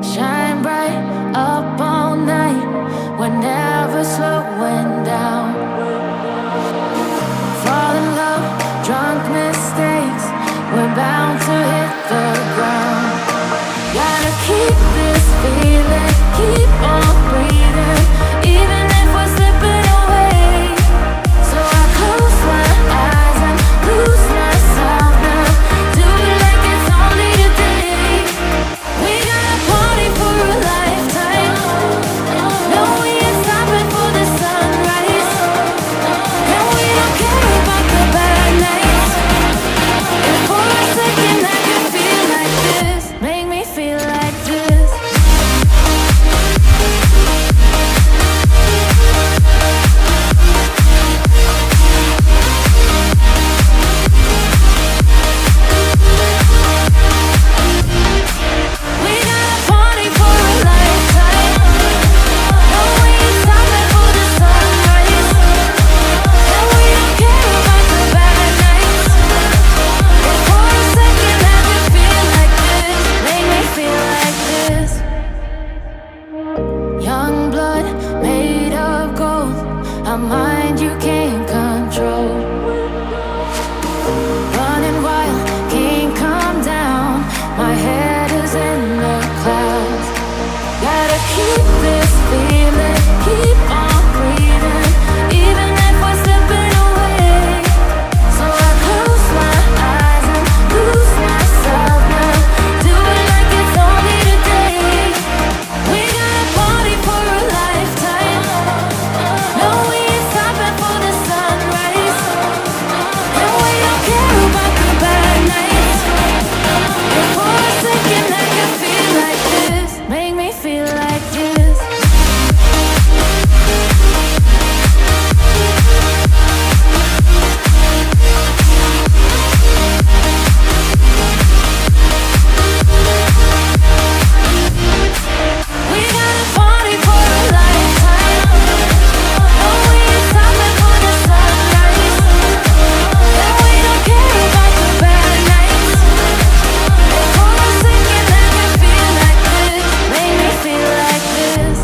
Shine bright up all night. We're never slowing down. Fall in love, drunk mistakes. We're bound to hit the ground. Gotta keep this feeling, keep on breathing, even if we're slipping away. So I close my eyes and lose myself now. Do it like it's only today. We got a party for a lifetime. No, we ain't stopping for the sunrise. And we don't care about the bad nights. If for a second I can feel like this, make me feel like this. We got a party for a lifetime. No, we ain't stopping for the sunrise. And we don't care about the bad nights. If for a second I can feel like this, make me feel like this. Young blood made of gold, a mind you can't control. Running wild, can't come down. My head is in the clouds. Gotta keep this feeling, keep on breathing, even if we're slipping away. So I close my eyes and lose myself now. Do it like it's only today. We got a party for a lifetime. No, we ain't stopping for the sunrise. And we don't care about the bad nights. If for a second I can feel like this, make me feel like this. We got a party for a lifetime. No, we ain't stopping for the sunrise. And we don't care about the bad nights. If for a second I can feel like this, make me feel like this.